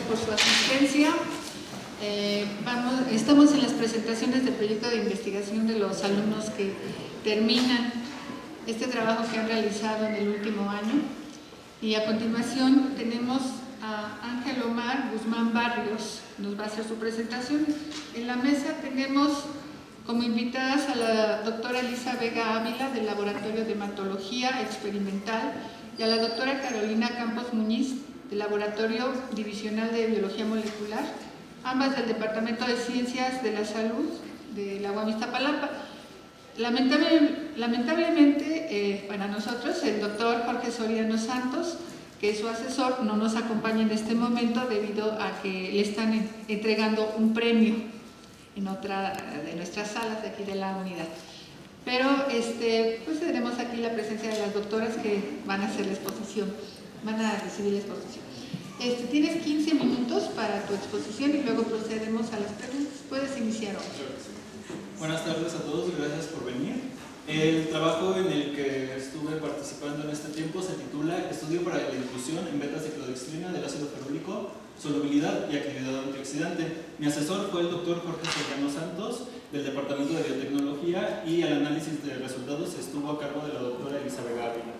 por su asistencia. Estamos en las presentaciones del proyecto de investigación de los alumnos que terminan este trabajo que han realizado en el último año. Y a continuación tenemos a Ángel Omar Guzmán Barrios, nos va a hacer su presentación. En la mesa tenemos como invitadas a la doctora Elisa Vega Ávila del Laboratorio de Hematología Experimental y a la doctora Carolina Campos Muñiz del Laboratorio Divisional de Biología Molecular, ambas del Departamento de Ciencias de la Salud de la UAM Iztapalapa. Lamentablemente para nosotros el doctor Jorge Soriano Santos, que es su asesor, no nos acompaña en este momento debido a que le están entregando un premio en otra de nuestras salas de aquí de la unidad. Pero pues tenemos aquí la presencia de las doctoras que van a hacer la exposición, van a recibir la exposición. Tienes 15 minutos para tu exposición y luego procedemos a las preguntas. Puedes iniciar hoy. Buenas tardes a todos y gracias por venir. El trabajo en el que estuve participando en este tiempo se titula Estudio para la inclusión en beta-ciclodextrina del ácido ferúlico, solubilidad y actividad antioxidante. Mi asesor fue el doctor Jorge Soriano Santos del Departamento de Biotecnología y el análisis de resultados estuvo a cargo de la doctora Elisa Vega Ávila.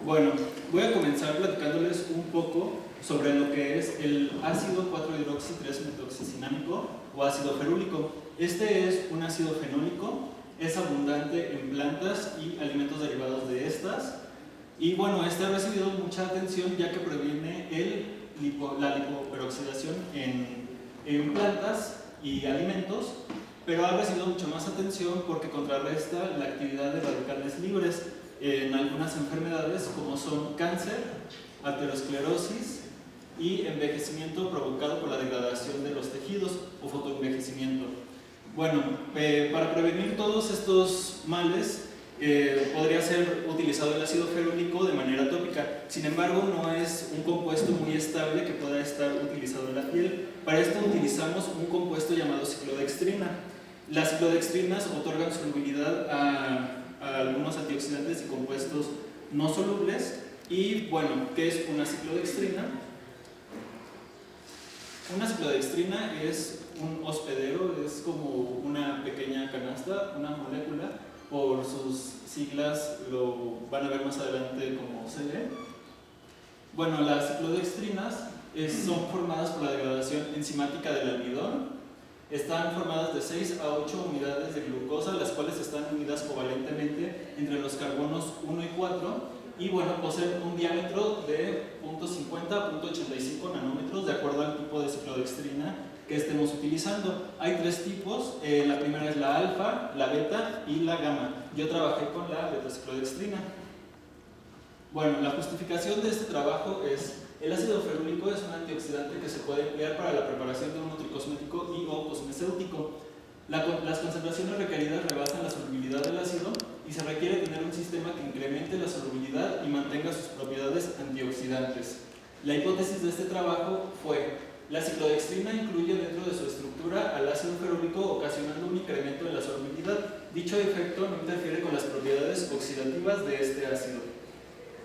Bueno, voy a comenzar platicándoles un poco sobre lo que es el ácido 4-hidroxi-3-metoxicinámico o ácido ferúlico. Este es un ácido fenólico, es abundante en plantas y alimentos derivados de estas. Y bueno, este ha recibido mucha atención ya que previene la lipoperoxidación en plantas y alimentos, pero ha recibido mucha más atención porque contrarresta la actividad de radicales libres en algunas enfermedades como son cáncer, aterosclerosis y envejecimiento provocado por la degradación de los tejidos o fotoenvejecimiento. Bueno, para prevenir todos estos males podría ser utilizado el ácido ferúlico de manera tópica. Sin embargo, no es un compuesto muy estable que pueda estar utilizado en la piel. Para esto utilizamos un compuesto llamado ciclodextrina. Las ciclodextrinas otorgan solubilidad a algunos antioxidantes y compuestos no solubles. Y bueno, ¿qué es una ciclodextrina? Una ciclodextrina es un hospedero, es como una pequeña canasta, una molécula, por sus siglas lo van a ver más adelante como CD. Bueno, las ciclodextrinas son formadas por la degradación enzimática del almidón. Están formadas de 6 a 8 unidades de glucosa, las cuales están unidas covalentemente entre los carbonos 1 y 4 y bueno, poseen un diámetro de 0.50 a 0.85 nanómetros de acuerdo al tipo de ciclodextrina que estemos utilizando. Hay tres tipos, la primera es la alfa, la beta y la gamma. Yo trabajé con la beta-ciclodextrina. Bueno, la justificación de este trabajo es: el ácido ferúlico es un antioxidante que se puede emplear para la preparación de un nutricosmético y o cosmecéutico. Las concentraciones requeridas rebasan la solubilidad del ácido y se requiere tener un sistema que incremente la solubilidad y mantenga sus propiedades antioxidantes. La hipótesis de este trabajo fue: la ciclodextrina incluye dentro de su estructura al ácido ferúlico ocasionando un incremento en la solubilidad. Dicho efecto no interfiere con las propiedades oxidativas de este ácido.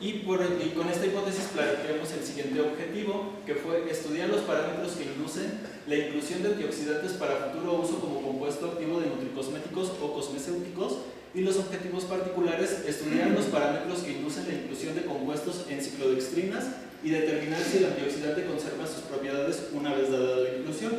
Y con esta hipótesis planteamos el siguiente objetivo, que fue estudiar los parámetros que inducen la inclusión de antioxidantes para futuro uso como compuesto activo de nutricosméticos o cosmecéuticos, y los objetivos particulares, estudiar los parámetros que inducen la inclusión de compuestos en ciclodextrinas y determinar si el antioxidante conserva sus propiedades una vez dada la inclusión.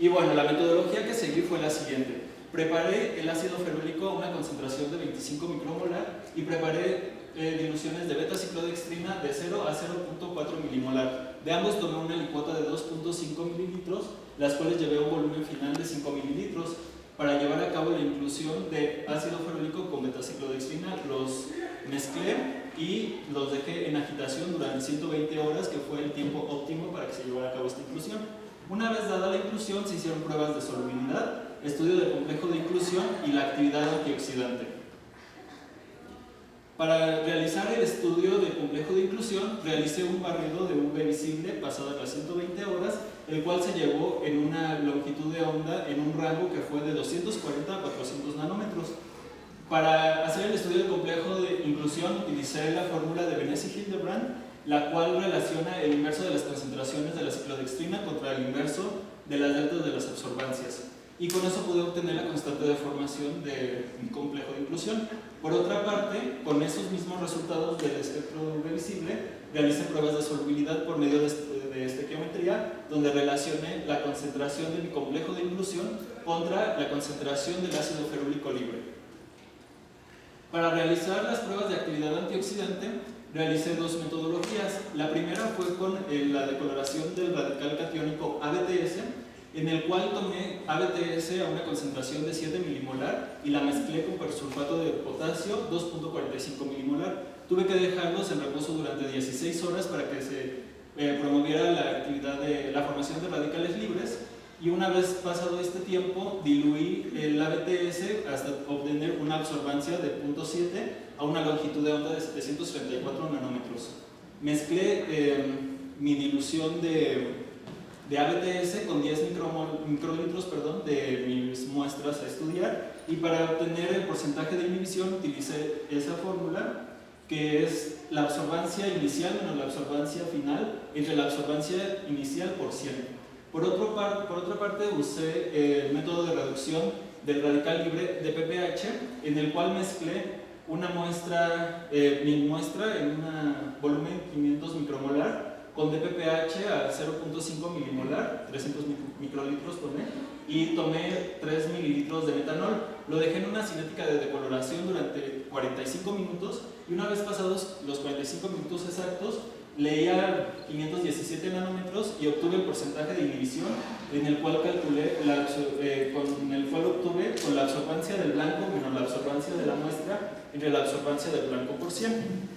Y bueno, la metodología que seguí fue la siguiente. Preparé el ácido ferúlico a una concentración de 25 micromolar y preparé diluciones de beta-ciclodextrina de 0 a 0.4 milimolar. De ambos tomé una licuota de 2.5 mililitros, las cuales llevé a un volumen final de 5 mililitros. Para llevar a cabo la inclusión de ácido ferúlico con beta-ciclodextrina, los mezclé y los dejé en agitación durante 120 horas, que fue el tiempo óptimo para que se llevara a cabo esta inclusión. Una vez dada la inclusión, se hicieron pruebas de solubilidad, estudio del complejo de inclusión y la actividad antioxidante. Para realizar el estudio del complejo de inclusión, realicé un barrido de UV visible pasadas las 120 horas, el cual se llevó en una longitud de onda en un rango que fue de 240 a 400 nanómetros. Para hacer el estudio del complejo de inclusión, utilicé la fórmula de Benesi-Hildebrand, la cual relaciona el inverso de las concentraciones de la ciclodextrina ciclodextrina contra el inverso de las deltas de las absorbancias. Y con eso pude obtener la constante de formación de un complejo de inclusión. Por otra parte, con esos mismos resultados del espectro revisible, realicé pruebas de solubilidad por medio de estequiometría, donde relacioné la concentración de mi complejo de inclusión contra la concentración del ácido ferúlico libre. Para realizar las pruebas de actividad antioxidante, realicé dos metodologías. La primera fue con la decoloración del radical catiónico ABTS, en el cual tomé ABTS a una concentración de 7 milimolar y la mezclé con persulfato de potasio 2.45 milimolar. Tuve que dejarlos en reposo durante 16 horas para que se promoviera la actividad de la formación de radicales libres, y una vez pasado este tiempo diluí el ABTS hasta obtener una absorbancia de 0.7 a una longitud de onda de 734 nanómetros. Mezclé mi dilución de ABTS con 10 microlitros de mis muestras a estudiar, y para obtener el porcentaje de inhibición utilicé esa fórmula, que es la absorbancia inicial menos la absorbancia final entre la absorbancia inicial por 100. Por otra parte, usé el método de reducción del radical libre de PPH, en el cual mezclé una muestra, mi muestra en un volumen 500 micromolar con DPPH a 0.5 milimolar, 300 microlitros tomé, y tomé 3 mililitros de metanol. Lo dejé en una cinética de decoloración durante 45 minutos, y una vez pasados los 45 minutos exactos, leía 517 nanómetros y obtuve el porcentaje de inhibición, en el cual calculé obtuve con la absorbancia del blanco menos la absorbancia de la muestra entre la absorbancia del blanco por 100.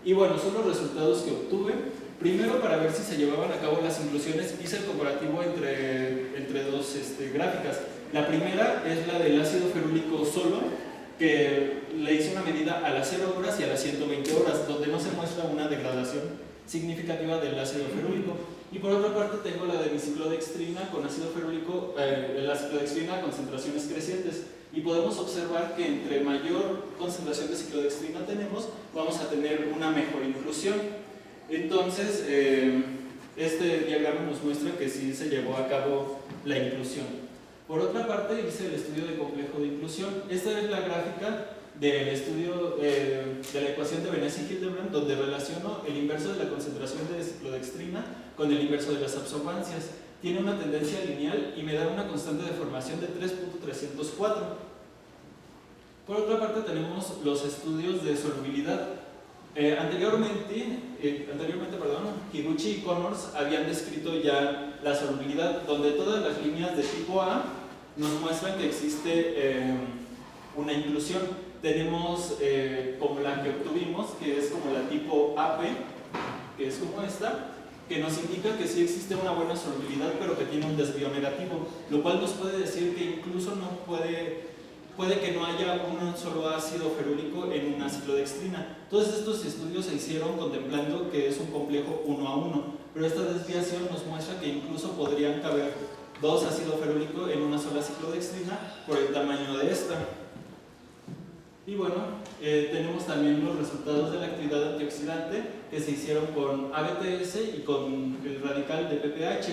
Y bueno, son los resultados que obtuve. Primero, para ver si se llevaban a cabo las inclusiones, hice el comparativo entre dos gráficas. La primera es la del ácido ferúlico solo, que le hice una medida a las 0 horas y a las 120 horas, donde no se muestra una degradación significativa del ácido ferúlico. Y por otra parte tengo la de mi ciclodextrina con ácido ferúlico, la ciclodextrina a concentraciones crecientes. Y podemos observar que entre mayor concentración de ciclodextrina tenemos, vamos a tener una mejor inclusión. Entonces, este diagrama nos muestra que sí se llevó a cabo la inclusión. Por otra parte, hice el estudio de complejo de inclusión. Esta es la gráfica del estudio de la ecuación de Benes y Hildebrand, donde relaciono el inverso de la concentración de ciclodextrina con el inverso de las absorbancias. Tiene una tendencia lineal y me da una constante de formación de 3.304. Por otra parte, tenemos los estudios de solubilidad. Anteriormente, Higuchi y Connors habían descrito ya la solubilidad, donde todas las líneas de tipo A nos muestran que existe una inclusión. Tenemos como la que obtuvimos, que es como la tipo AP, que es como esta, que nos indica que sí existe una buena solubilidad, pero que tiene un desvío negativo, lo cual nos puede decir que incluso no puede que no haya un solo ácido ferúlico en una ciclodextrina. Todos estos estudios se hicieron contemplando que es un complejo 1 a 1, pero esta desviación nos muestra que incluso podrían caber dos ácidos ferúlicos en una sola ciclodextrina por el tamaño de esta. Y bueno, tenemos también los resultados de la actividad antioxidante que se hicieron con ABTS y con el radical de PPH.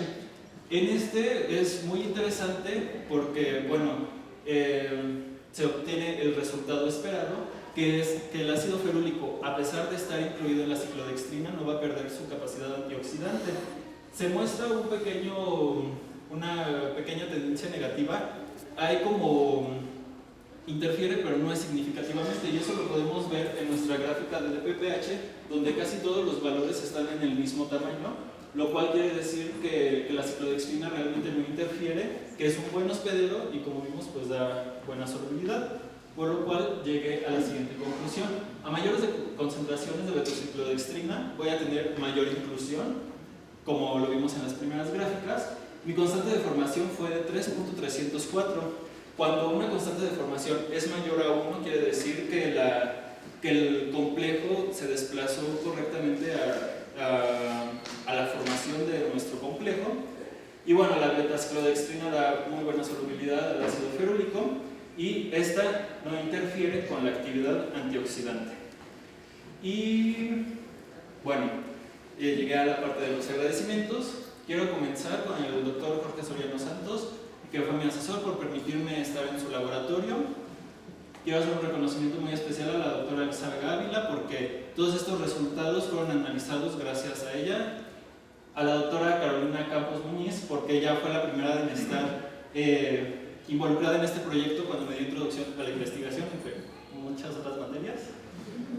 En este es muy interesante porque, bueno, se obtiene el resultado esperado, que es que el ácido ferúlico, a pesar de estar incluido en la ciclodextrina, no va a perder su capacidad antioxidante. Se muestra una pequeña tendencia negativa. Hay como interfiere, pero no es significativamente, y eso lo podemos ver en nuestra gráfica de PPH, donde casi todos los valores están en el mismo tamaño, lo cual quiere decir que la ciclodextrina realmente no interfiere, que es un buen hospedero y, como vimos, pues da buena solubilidad, por lo cual llegué a la siguiente conclusión: a mayores concentraciones de betociclodextrina voy a tener mayor inclusión, como lo vimos en las primeras gráficas. Mi constante de formación fue de 3.304. Cuando una constante de formación es mayor a 1, quiere decir que el complejo se desplazó correctamente a la formación de nuestro complejo. Y bueno, la betaciclodextrina da muy buena solubilidad al ácido ferúlico, y esta no interfiere con la actividad antioxidante. Y bueno, llegué a la parte de los agradecimientos. quiero comenzar con el doctor Jorge Soriano Santos, que fue mi asesor, por permitirme estar en su laboratorio. Quiero hacer un reconocimiento muy especial a la doctora Elizabeth Ávila, porque todos estos resultados fueron analizados gracias a ella. A la doctora Carolina Campos Muñiz, porque ella fue la primera en estar involucrada en este proyecto cuando me dio introducción a la investigación, entre muchas otras materias.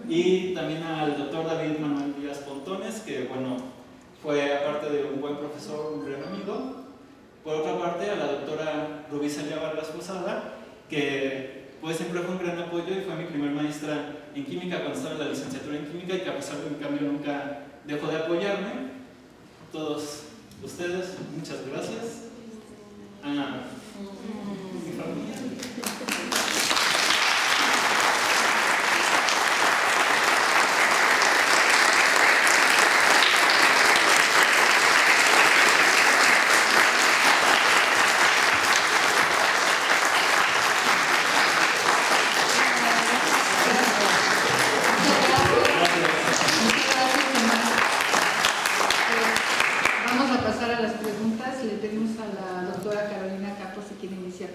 Y también al doctor David Manuel Díaz Pontones, que bueno, fue aparte de un buen profesor, un gran amigo. Por otra parte, a la doctora Rubí Celia Vargas Posada, que pues siempre fue un gran apoyo y fue mi primer maestra en química cuando estaba en la licenciatura en química, y que a pesar de mi cambio nunca dejó de apoyarme. Todos ustedes, muchas gracias. A mi familia.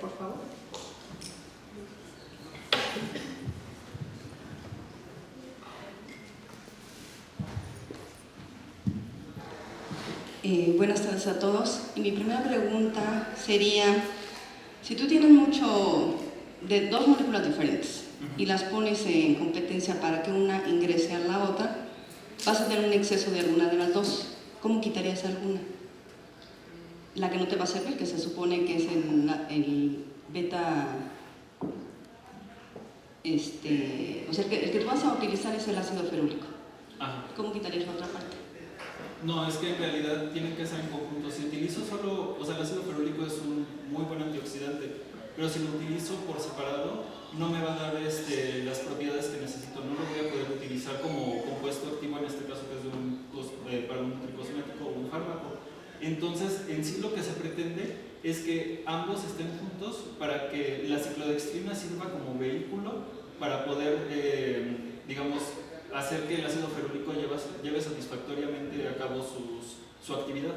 Por favor. Buenas tardes a todos. Y mi primera pregunta sería, si tú tienes de dos moléculas diferentes y las pones en competencia para que una ingrese a la otra, vas a tener un exceso de alguna de las dos. ¿Cómo quitarías alguna? La que no te va a servir, que se supone que es el beta, o sea, el que tú vas a utilizar es el ácido ferúlico. Ajá. ¿Cómo quitarías la otra parte? No, es que en realidad tienen que ser en conjunto. Si utilizo solo, o sea, el ácido ferúlico es un muy buen antioxidante, pero si lo utilizo por separado, no me va a dar las propiedades que necesito. No lo voy a poder utilizar como compuesto activo, en este caso que es para un tricosmético o un fármaco. Entonces, en sí lo que se pretende es que ambos estén juntos para que la ciclodextrina sirva como vehículo para poder, digamos, hacer que el ácido ferúlico lleve satisfactoriamente a cabo su actividad.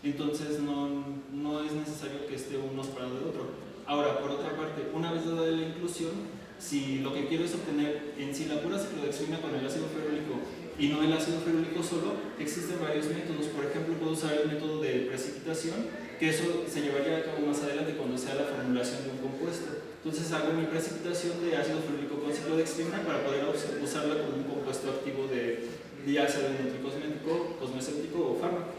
Entonces, no es necesario que esté uno separado del otro. Ahora, por otra parte, una vez dada la inclusión, si lo que quiero es obtener en sí la pura ciclodextrina con el ácido ferúlico y no el ácido ferúlico solo, existen varios métodos. Por ejemplo, puedo usar el método de precipitación, que eso se llevaría a cabo más adelante cuando sea la formulación de un compuesto. Entonces hago mi precipitación de ácido ferúlico con ciclodextrina para poder usarla como un compuesto activo ya sea de un tricosmético, cosmecéutico o fármaco.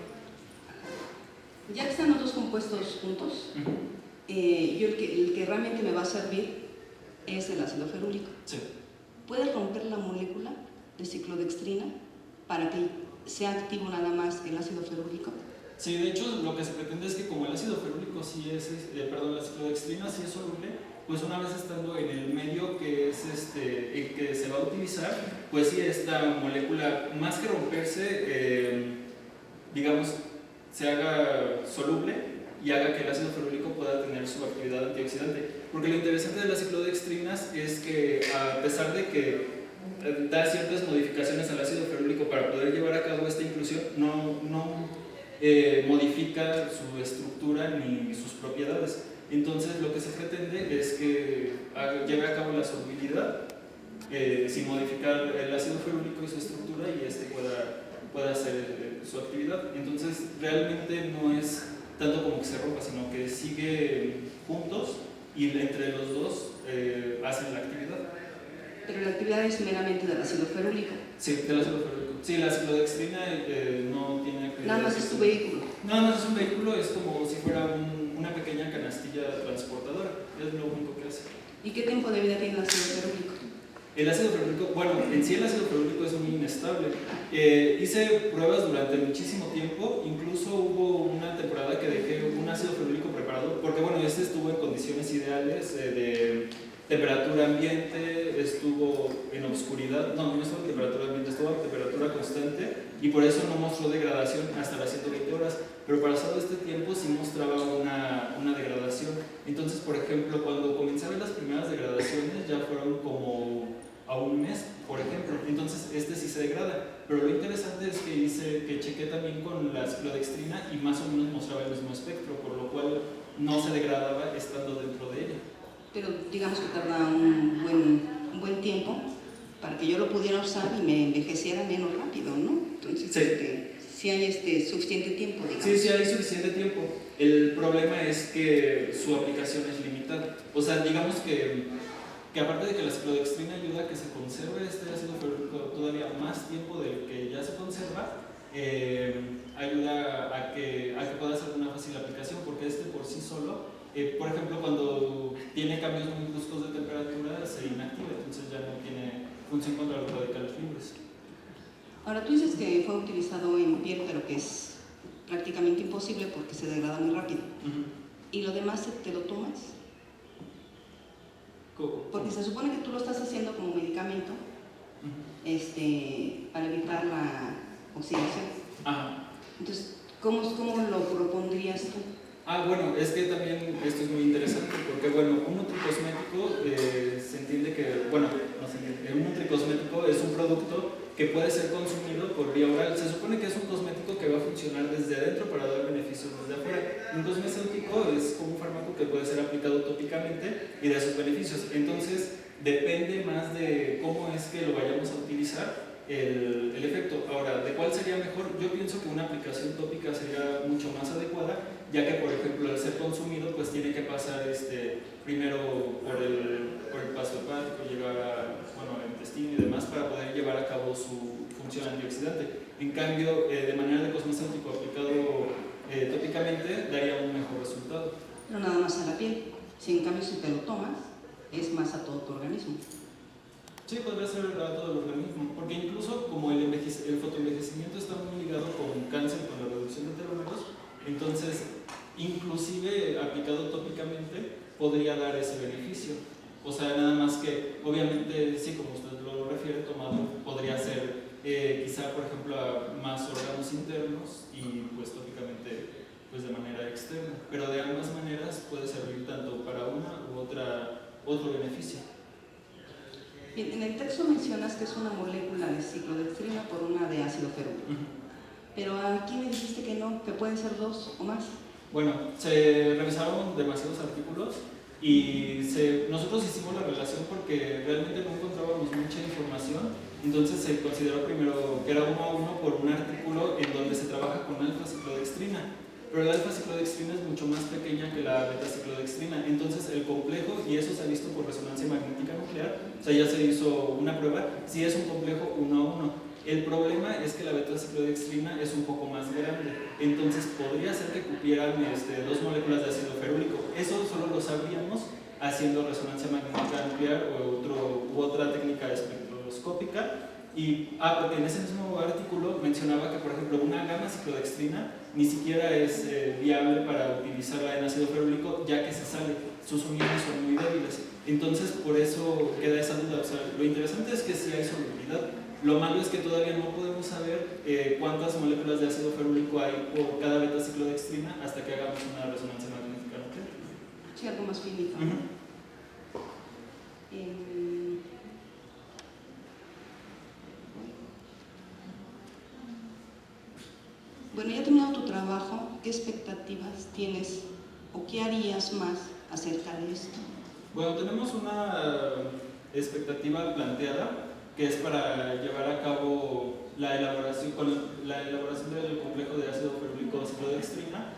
Ya que están los dos compuestos juntos, yo el que realmente me va a servir es el ácido ferúlico. Sí. ¿Puedes romper la molécula de ciclodextrina para que sea activo nada más el ácido ferúlico? Sí, de hecho lo que se pretende es que como el ácido ferúlico sí es, la ciclodextrina sí es soluble, pues una vez estando en el medio que es el que se va a utilizar, pues sí, esta molécula, más que romperse, digamos, se haga soluble y haga que el ácido ferúlico pueda tener su actividad antioxidante. Porque lo interesante de las ciclodextrinas es que, a pesar de que da ciertas modificaciones al ácido ferúlico para poder llevar a cabo esta inclusión, no modifica su estructura ni sus propiedades. Entonces lo que se pretende es que lleve a cabo la solubilidad sin modificar el ácido ferúlico y su estructura, y pueda hacer su actividad. Entonces realmente no es tanto como que se rompa, sino que sigue juntos y entre los dos hacen la actividad. Pero la actividad es meramente del ácido ferúlico. Sí, del ácido ferúlico. Sí, la ciclodextrina no tiene actividad. Nada más es tu vehículo. Nada más es un vehículo, es como si fuera una pequeña canastilla transportadora, es lo único que hace. ¿Y qué tiempo de vida tiene el ácido ferúlico? El ácido ferúlico, bueno, en sí el ácido ferúlico es muy inestable. Hice pruebas durante muchísimo tiempo, incluso hubo una temporada que dejé un ácido ferúlico preparado, porque bueno, estuvo en condiciones ideales de temperatura ambiente, estuvo en obscuridad, no estuvo en temperatura ambiente, estuvo a temperatura constante, y por eso no mostró degradación hasta las 120 horas, pero pasado este tiempo sí mostraba una degradación. Entonces, por ejemplo, cuando comencé a ver las primeras degradaciones ya fueron como a un mes, por ejemplo, entonces sí se degrada, Pero lo interesante es que dice que chequé también con la ciclodextrina y más o menos mostraba el mismo espectro, por lo cual no se degradaba estando dentro de ella. Pero digamos que tarda un buen tiempo para que yo lo pudiera usar y me envejeciera menos rápido, ¿no? Entonces, Sí. si hay suficiente tiempo, digamos. Sí, hay suficiente tiempo. El problema es que su aplicación es limitada. O sea, digamos que aparte de que la ciclodextrina ayuda a que se conserve este ácido ferúlico todavía más tiempo del que ya se conserva, ayuda a que pueda ser una fácil aplicación, porque por sí solo, por ejemplo, cuando tiene cambios muy bruscos de temperatura, se inactiva, entonces ya no tiene función contra los radicales libres. Ahora, tú dices que fue utilizado en piel, pero que es prácticamente imposible porque se degrada muy rápido. ¿Y lo demás te lo tomas? Porque se supone que tú lo estás haciendo como medicamento para evitar la oxidación. Ajá. Entonces, ¿cómo lo propondrías tú? Bueno, es que también esto es muy interesante porque, bueno, un nutricosmético se entiende que, bueno, no se entiende, un nutricosmético es un producto que puede ser consumido por vía oral. Se supone que es un cosmético que va a funcionar desde adentro para dar beneficios desde afuera. Un cosmético es como un fármaco que puede ser aplicado tópicamente y da sus beneficios. Entonces, depende más de cómo es que lo vayamos a utilizar el efecto. Ahora, ¿de cuál sería mejor? Yo pienso que una aplicación tópica sería mucho más adecuada, ya que, por ejemplo, al ser consumido, pues tiene que pasar primero por el paso hepático, llegar al intestino y demás para poder llevar a cabo su función antioxidante. En cambio, de manera de cosmético aplicado tópicamente, daría un mejor resultado. Pero nada más a la piel. Si en cambio si te lo tomas, es más a todo tu organismo. Sí, podría ser a todo el organismo, porque incluso como el fotoenvejecimiento está muy ligado con cáncer, con la reducción de telómeros, entonces inclusive aplicado tópicamente podría dar ese beneficio. O sea, nada más que obviamente, sí, como usted lo refiere, tomado podría ser quizá, por ejemplo, a más órganos internos y pues tópicamente pues de manera externa, pero de ambas maneras puede servir tanto para una u otro beneficio. Bien, en el texto mencionas que es una molécula de ciclodextrina por una de ácido ferúlico. Pero aquí me dijiste que no, que pueden ser dos o más. Bueno, se revisaron demasiados artículos y nosotros hicimos la relación porque realmente no encontrábamos mucha información, entonces se consideró primero que era 1 a 1 por un artículo en donde se trabaja con alfa-ciclodextrina, pero la alfa-ciclodextrina es mucho más pequeña que la beta-ciclodextrina, entonces el complejo, y eso se ha visto por resonancia magnética nuclear, o sea, ya se hizo una prueba, sí es un complejo 1 a 1. El problema es que la beta-ciclodextrina es un poco más grande, entonces podría ser que cupieran 2 moléculas de ácido ferúlico. Eso solo lo sabríamos haciendo resonancia magnética nuclear u otra técnica espectroscópica. Porque en ese mismo artículo mencionaba que, por ejemplo, una gamma-ciclodextrina ni siquiera es viable para utilizarla en ácido ferúlico, ya que se sale, sus uniones son muy débiles. Entonces, por eso queda esa duda. O sea, lo interesante es que sí hay solubilidad. Lo malo es que todavía no podemos saber cuántas moléculas de ácido ferúlico hay por cada beta-ciclodextrina hasta que hagamos una resonancia magnética nuclear. Sí, algo más finito. Bueno, ya terminado tu trabajo, ¿qué expectativas tienes o qué harías más acerca de esto? Bueno, tenemos una expectativa planteada que es para llevar a cabo la elaboración del complejo de ácido ferúlico ciclodextrina,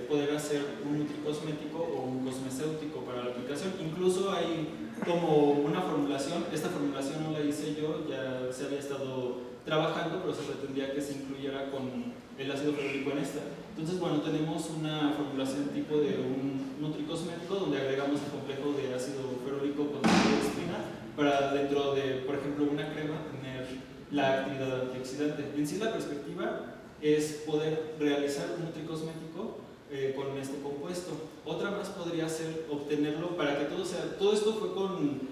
poder hacer un nutricosmético o un cosmecéutico para la aplicación. Incluso hay como una formulación, esta formulación no la hice yo, ya se había estado trabajando, pero se pretendía que se incluyera con el ácido ferúlico en esta. Entonces, bueno, tenemos una formulación tipo de un nutricosmético donde agregamos el complejo de ácido ferúlico con ciclodextrina para dentro de, por ejemplo, una crema tener la actividad antioxidante. En sí la perspectiva es poder realizar un nutricosmético con este compuesto. Otra más podría ser obtenerlo para que todo esto fue con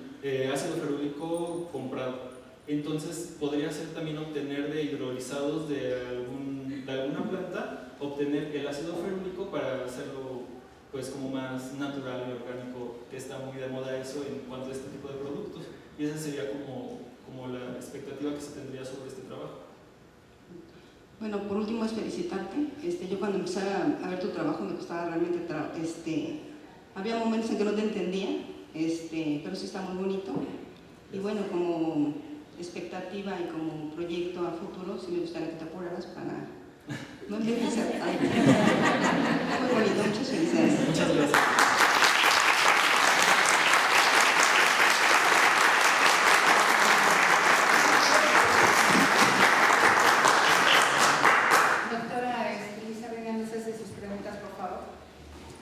ácido ferúlico comprado. Entonces podría ser también obtener de hidrolizados de alguna planta, obtener el ácido ferúlico para hacerlo pues como más natural y orgánico, que está muy de moda eso en cuanto a este tipo de productos. Y esa sería como como la expectativa que se tendría sobre este trabajo. Bueno, por último es felicitarte. Yo cuando empecé a ver tu trabajo me costaba realmente, había momentos en que no te entendía, pero sí está muy bonito. Y bueno, como expectativa y como proyecto a futuro, sí me gustaría que te apuraras para no envejecer. Muy bonito, muchas felicidades. Muchas gracias.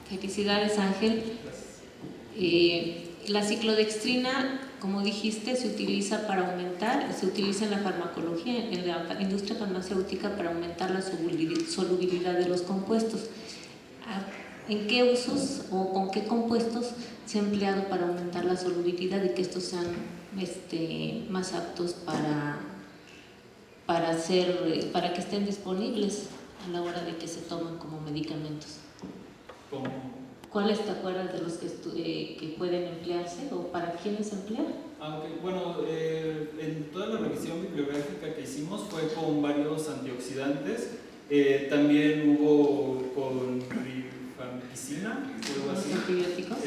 Felicidades, Ángel. La ciclodextrina, como dijiste, se utiliza en la farmacología, en la industria farmacéutica para aumentar la solubilidad de los compuestos. ¿En qué usos o con qué compuestos se ha empleado para aumentar la solubilidad y que estos sean más aptos para que estén disponibles a la hora de que se toman como medicamentos? ¿Cuáles te acuerdas de los que pueden emplearse o para quiénes se emplean? Okay. Bueno, en toda la revisión bibliográfica que hicimos fue con varios antioxidantes. También hubo con rifampicina, algo así. ¿Antibióticos?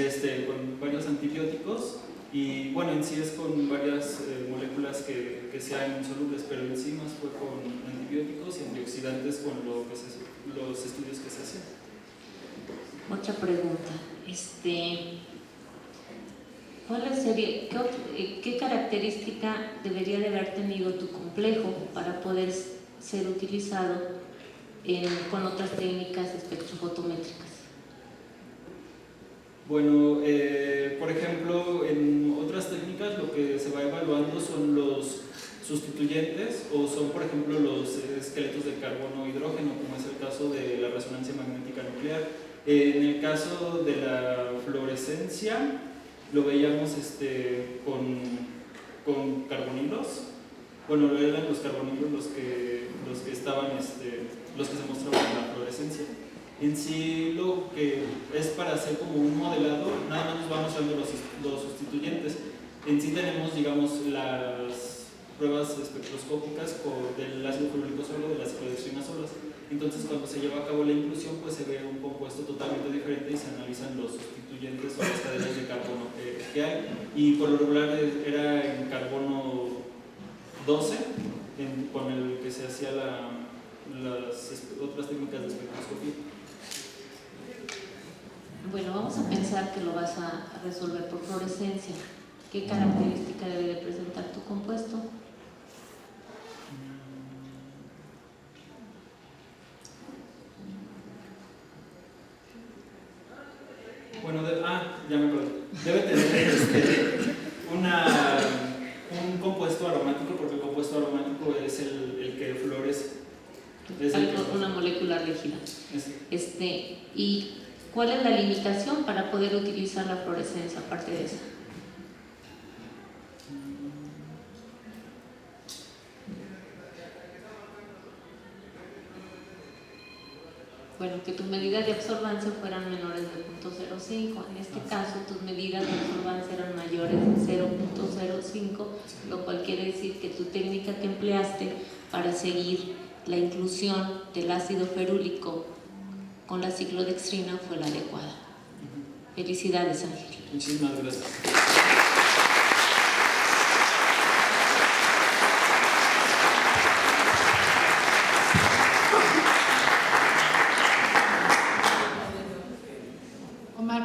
Con varios antibióticos. Y bueno, en sí es con varias moléculas que sean insolubles, pero en sí más fue con antibióticos y antioxidantes con los estudios que se hacían. Otra pregunta, ¿qué característica debería de haber tenido tu complejo para poder ser utilizado con otras técnicas espectrofotométricas? Bueno, por ejemplo, en otras técnicas lo que se va evaluando son los sustituyentes o son, por ejemplo, los esqueletos de carbono-hidrógeno, como es el caso de la resonancia magnética nuclear. En el caso de la fluorescencia lo veíamos con carbonilos. Bueno, eran los carbonilos los que estaban, los que se mostraban en la fluorescencia. En sí lo que es para hacer como un modelado, nada más nos va mostrando los sustituyentes. En sí tenemos, digamos, las pruebas espectroscópicas del ácido fluorílico solo, de las ciclodextrinas solas. Entonces, cuando se lleva a cabo la inclusión, pues se ve un compuesto totalmente diferente y se analizan los sustituyentes o las cadenas de carbono que hay. Y por lo regular era en carbono 12, con el que se hacía las otras técnicas de espectroscopía. Bueno, vamos a pensar que lo vas a resolver por fluorescencia. ¿Qué característica debe de presentar tu compuesto? Bueno, ya me acuerdo. Debe tener un compuesto aromático, porque el compuesto aromático es el que florece. Una molécula rígida. ¿Y cuál es la limitación para poder utilizar la fluorescencia aparte de esa? Bueno, que tus medidas de absorbancia fueran menores de 0.05. En este caso, tus medidas de absorbancia eran mayores de 0.05, lo cual quiere decir que tu técnica que empleaste para seguir la inclusión del ácido ferúlico con la ciclodextrina fue la adecuada. Felicidades, Ángel. Muchísimas gracias.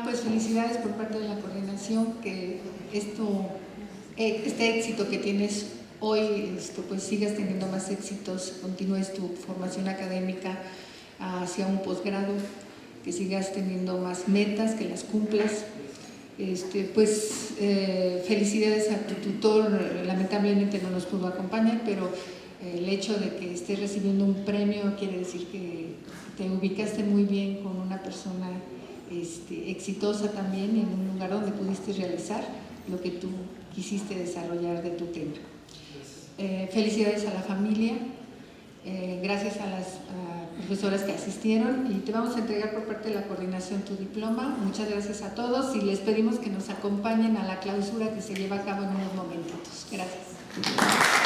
Pues felicidades por parte de la coordinación, que este éxito que tienes hoy, pues sigas teniendo más éxitos, continúes tu formación académica hacia un posgrado, que sigas teniendo más metas, que las cumplas. Felicidades a tu tutor, lamentablemente no nos pudo acompañar, pero el hecho de que estés recibiendo un premio quiere decir que te ubicaste muy bien con una persona exitosa también en un lugar donde pudiste realizar lo que tú quisiste desarrollar de tu tema. Felicidades a la familia, gracias a las profesoras que asistieron, y te vamos a entregar por parte de la coordinación tu diploma. Muchas gracias a todos y les pedimos que nos acompañen a la clausura que se lleva a cabo en unos momentitos. Gracias. Gracias.